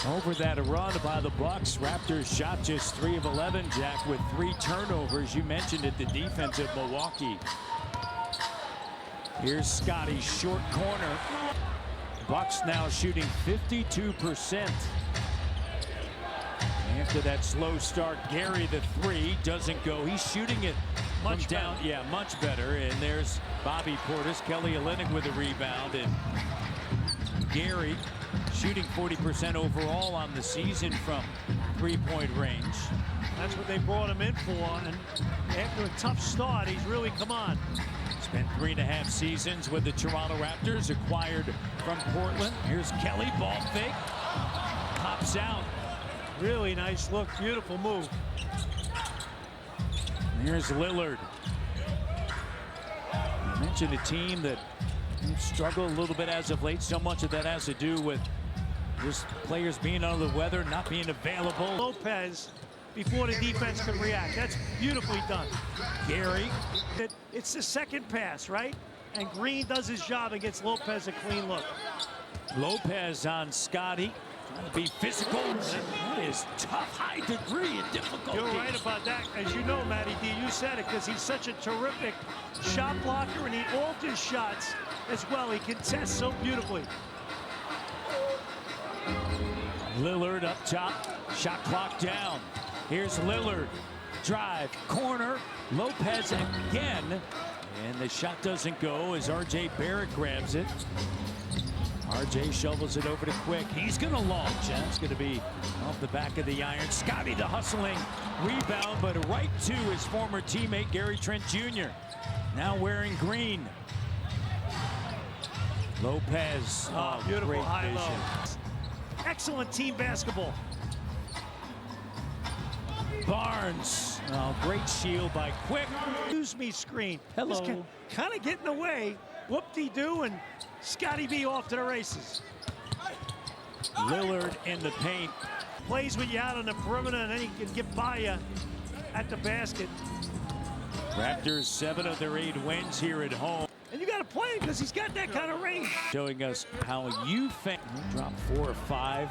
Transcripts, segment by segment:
Over that run by the Bucks. Raptors shot just 3 of 11, Jack, with 3 turnovers. You mentioned it, the defense of Milwaukee. Here's Scotty's short corner. Bucks now shooting 52%. After that slow start, Gary the 3 doesn't go. He's shooting it much down. Yeah, much better. And there's Bobby Portis, Kelly Olynyk with a rebound, and Gary shooting 40% overall on the season from 3-point range. That's what they brought him in for, and after a tough start, he's really come on. Spent 3.5 seasons with the Toronto Raptors, acquired from Portland. Here's Kelly, ball fake, pops out. Really nice look, beautiful move. Here's Lillard. I mentioned a team that struggled a little bit as of late. So much of that has to do with just players being under the weather, not being available. Lopez, before the defense can react. That's beautifully done. Gary. It's the second pass, right? And Green does his job and gets Lopez a clean look. Lopez on Scotty. Trying to be physical. That is tough, high degree of difficulty. You're right about that. As you know, Matty D, you said it, because he's such a terrific shot blocker, and he alters shots as well. He contests so beautifully. Lillard up top, shot clock down. Here's Lillard, drive, corner, Lopez again, and the shot doesn't go as R.J. Barrett grabs it. R.J. shovels it over to Quick. He's going to launch, and it's going to be off the back of the iron. Scotty the hustling rebound, but right to his former teammate Gary Trent Jr. Now wearing green. Lopez, beautiful great high vision. low. Excellent team basketball. Barnes, great shield by Quick. Use me screen. Hello. Kind of get in the way. Whoop-de-doo, and Scotty B off to the races. Lillard in the paint. Plays with you out on the perimeter, and then he can get by you at the basket. Raptors 7 of their 8 wins here at home. And you got to play him because he's got that kind of range. Showing us how you think. Dropped 4 or 5,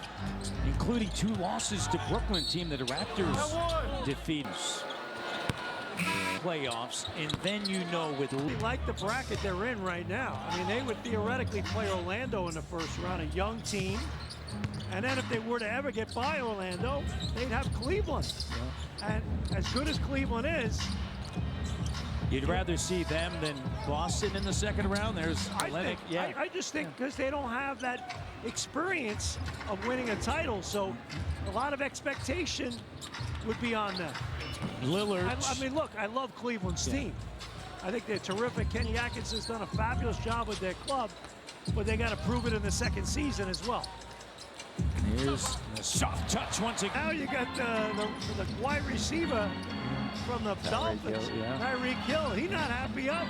including 2 losses to Brooklyn, team that the Raptors defeated. Playoffs, and then you know with They like the bracket they're in right now. I mean, they would theoretically play Orlando in the first round, a young team. And then if they were to ever get by Orlando, they'd have Cleveland. And as good as Cleveland is, you'd rather see them than Boston in the second round. There's I just think because they don't have that experience of winning a title, so a lot of expectation would be on them. Lillard. I mean, look, I love Cleveland's team. I think they're terrific. Kenny Atkinson's done a fabulous job with their club, but they got to prove it in the second season as well. Here's a soft touch once again. Now you got the wide receiver from the Dolphins, Tyreek Hill. He's not happy up.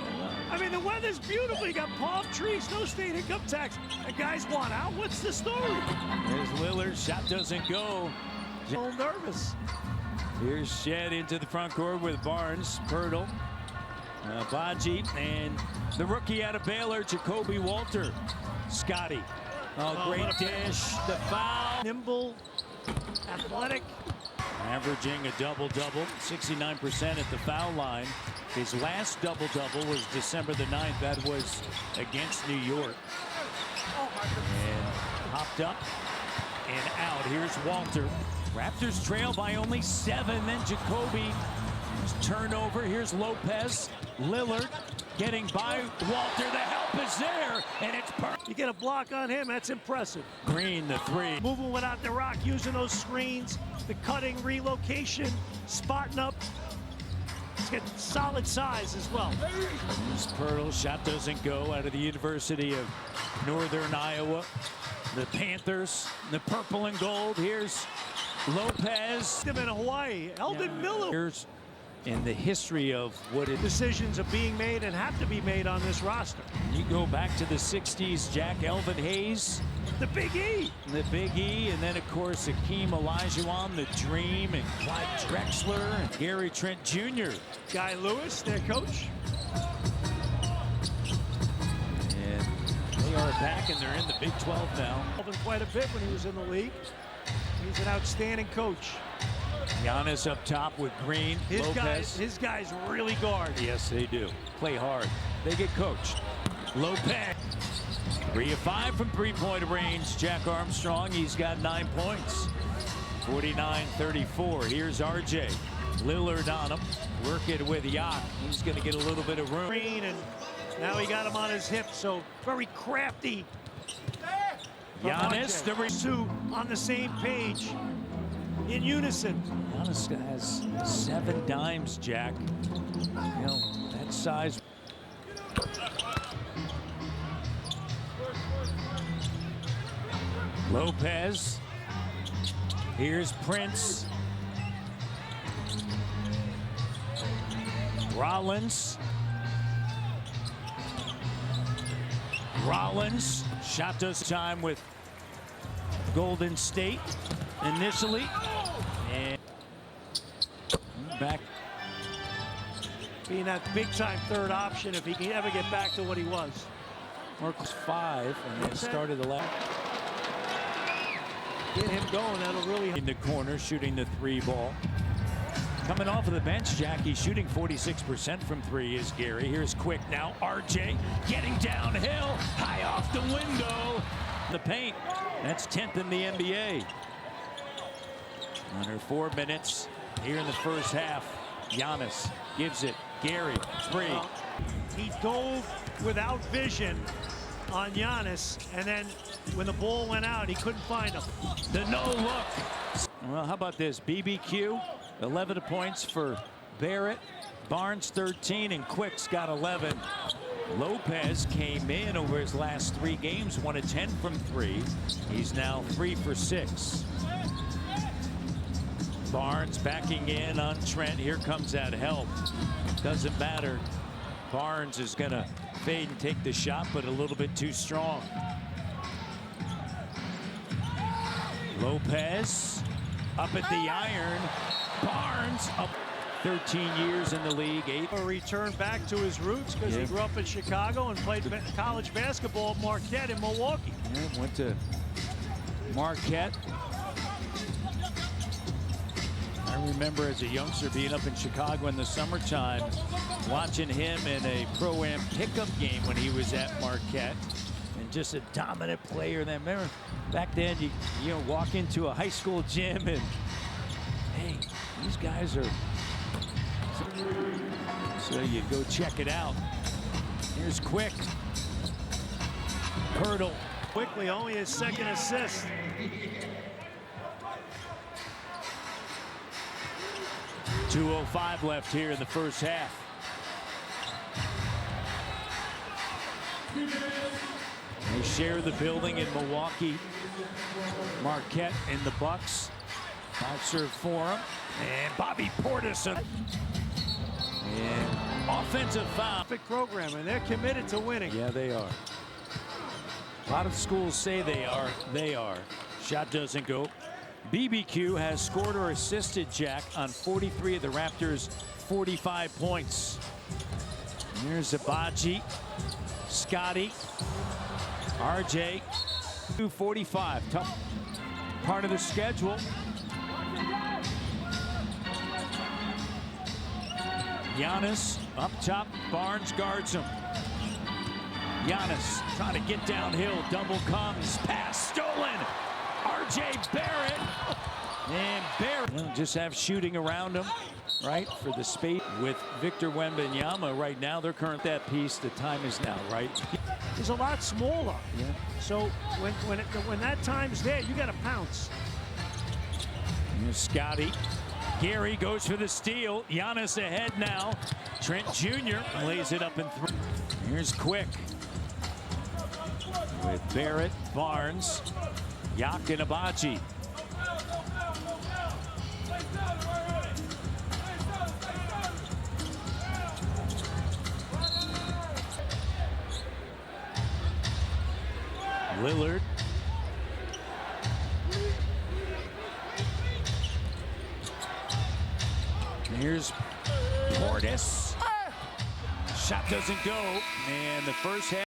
I mean, the weather's beautiful. You got palm trees, no state income tax. The guys want out. What's the story? There's Lillard. Shot doesn't go. A little nervous. Here's Shed into the front court with Barnes, Pirtle, Baji, and the rookie out of Baylor, Jacoby Walter. Scotty. Great dish. The foul. Nimble, athletic. Averaging a double-double, 69% at the foul line. His last double-double was December the 9th. That was against New York. And hopped up and out. Here's Walter. Raptors trail by only 7. Then Jacoby. Turnover. Here's Lopez. Lillard getting by Walter. The help is there, and it's perfect. You get a block on him, that's impressive. Green, the 3. Moving without the rock, using those screens, the cutting, relocation, spotting up. He's got solid size as well. Here's Pirtle. Shot doesn't go, out of the University of Northern Iowa. The Panthers, the purple and gold. Here's Lopez. Them in Hawaii. Eldon Miller. Here's in the history of what decisions are being made and have to be made on this roster. You go back to the 60s, Jack Elvin Hayes. The Big E. The Big E, and then, of course, Hakeem Olajuwon, the Dream, and Clyde Drexler, and Gary Trent Jr. Guy Lewis, their coach. And they are back, and they're in the Big 12 now. Quite a bit when he was in the league. He's an outstanding coach. Giannis up top with Green. His guys really guard. Yes, they do. Play hard. They get coached. Lopez. 3 of 5 from three-point range. Jack Armstrong, he's got 9 points. 49-34. Here's RJ. Lillard on him. Working with Yak. He's going to get a little bit of room. Green, and now he got him on his hip, so very crafty. Giannis, the two on the same page, in unison. Giannis has 7 dimes, Jack. You know, that size. Lopez. Here's Prince. Rollins. Shot does time with Golden State initially. And back. Being that big-time third option if he can ever get back to what he was. Marcus 5, and then started the last. Get him going, that'll really... In the corner, shooting the 3 ball. Coming off of the bench, Jack, he's shooting 46% from 3 is Gary. Here's Quick now. RJ getting downhill, high off the window. The paint, that's 10th in the NBA. Under 4 minutes here in the first half. Giannis gives it. Gary, 3. He dove without vision on Giannis, and then when the ball went out, he couldn't find him. The no-look. Well, how about this? BBQ, 11 points for Barrett. Barnes, 13, and Quick's got 11. Lopez came in over his last 3 games, 1 of 10 from 3. He's now 3 for 6. Barnes backing in on Trent. Here comes that help. Doesn't matter. Barnes is going to fade and take the shot, but a little bit too strong. Lopez up at the iron. Barnes up 13 years in the league. 8. A return back to his roots because he grew up in Chicago and played college basketball at Marquette in Milwaukee. Yeah, went to Marquette. I remember as a youngster being up in Chicago in the summertime, watching him in a Pro-Am pickup game when he was at Marquette, and just a dominant player. Then remember back then, you know, walk into a high school gym and hey, these guys are. So you go check it out. Here's Quick. Hurdle. Quickly, only his 2nd assist. .205 left here in the first half. They share the building in Milwaukee. Marquette and the Bucks. Out-serve for him. And Bobby Portis. And offensive foul. Perfect program, and they're committed to winning. Yeah, they are. A lot of schools say they are. They are. Shot doesn't go. BBQ has scored or assisted, Jack, on 43 of the Raptors' 45 points. Here's Abaji, Scotty, RJ, 245. Tough part of the schedule. Giannis up top. Barnes guards him. Giannis trying to get downhill. Double comes. Pass stolen. RJ Barrett. And Barrett just have shooting around him, right, for the space with Victor Wembanyama right now. They're current that piece. The time is now, right? He's a lot smaller. Yeah. So when that time's there, you got to pounce. Here's Scotty. Gary goes for the steal. Giannis ahead now. Trent Jr. lays it up and through. Here's Quick with Barrett, Barnes, Yak, and Abaji. Lillard. Here's Portis. Shot doesn't go, and the first half.